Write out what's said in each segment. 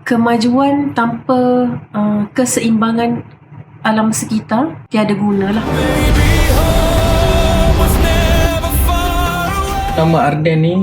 kemajuan tanpa keseimbangan alam sekitar tiada guna lah. Nama Arden ni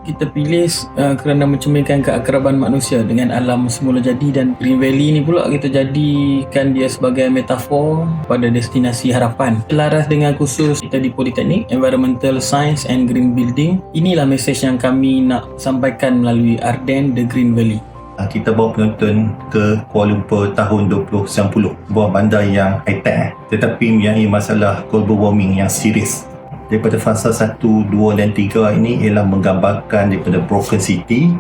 kita pilih kerana mencerminkan keakraban manusia dengan alam semula jadi, dan Green Valley ni pula kita jadikan dia sebagai metafor pada destinasi harapan. Selaras dengan kursus kita di Politeknik Environmental Science and Green Building, inilah mesej yang kami nak sampaikan melalui Arden The Green Valley. Kita bawa penonton ke Kuala Lumpur tahun 2090, sebuah bandar yang high-tech tetapi mempunyai masalah global warming yang serius. Daripada fasa 1, 2 dan 3 ini ialah menggambarkan daripada Broken City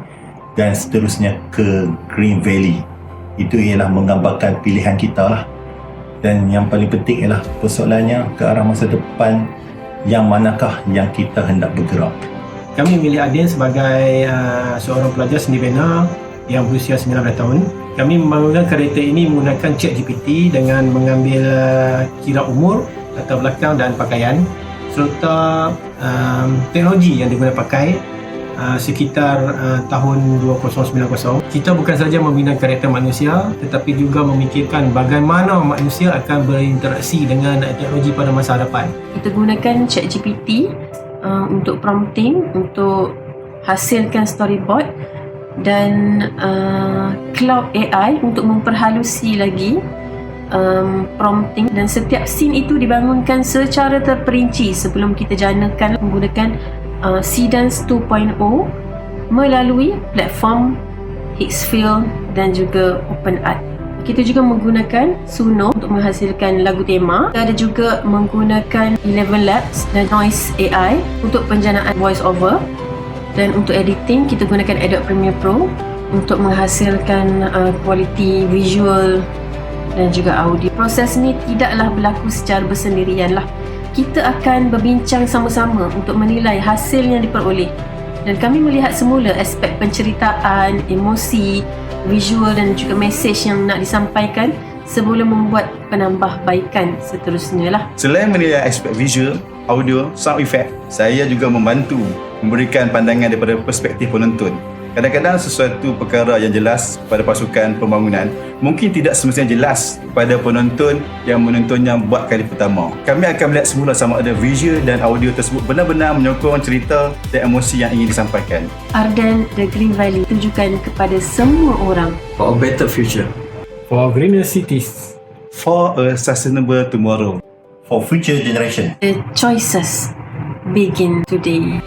dan seterusnya ke Green Valley. Itu ialah menggambarkan pilihan kita lah. Dan yang paling penting ialah persoalannya ke arah masa depan, yang manakah yang kita hendak bergerak. Kami memilih Arden sebagai seorang pelajar seni bina yang berusia 19 tahun. Kami membangunkan kereta ini menggunakan ChatGPT dengan mengambil kira umur, latar belakang dan pakaian serta teknologi yang diguna pakai sekitar tahun 2090. Kita bukan saja membina karakter manusia tetapi juga memikirkan bagaimana manusia akan berinteraksi dengan teknologi pada masa hadapan. Kita gunakan ChatGPT untuk prompting, untuk hasilkan storyboard, dan Cloud AI untuk memperhalusi lagi prompting, dan setiap scene itu dibangunkan secara terperinci sebelum kita janakan menggunakan Seedance 2.0 melalui platform Higgsfield dan juga OpenArt. Kita juga menggunakan Suno untuk menghasilkan lagu tema. Kita ada juga menggunakan Eleven Labs dan Noise AI untuk penjanaan voice over, dan untuk editing kita gunakan Adobe Premiere Pro untuk menghasilkan kualiti visual dan juga audio. Proses ni tidaklah berlaku secara bersendirian lah. Kita akan berbincang sama-sama untuk menilai hasil yang diperoleh, dan kami melihat semula aspek penceritaan, emosi, visual dan juga mesej yang nak disampaikan sebelum membuat penambahbaikan seterusnya lah. Selain menilai aspek visual, audio, sound effect, saya juga membantu memberikan pandangan daripada perspektif penonton. Kadang-kadang sesuatu perkara yang jelas pada pasukan pembangunan mungkin tidak semestinya jelas pada penonton yang menontonnya buat kali pertama. Kami akan melihat semula sama ada visual dan audio tersebut benar-benar menyokong cerita dan emosi yang ingin disampaikan. Arden The Green Valley tujukan kepada semua orang. For a better future. For greener cities. For a sustainable tomorrow. For future generation. The choices begin today.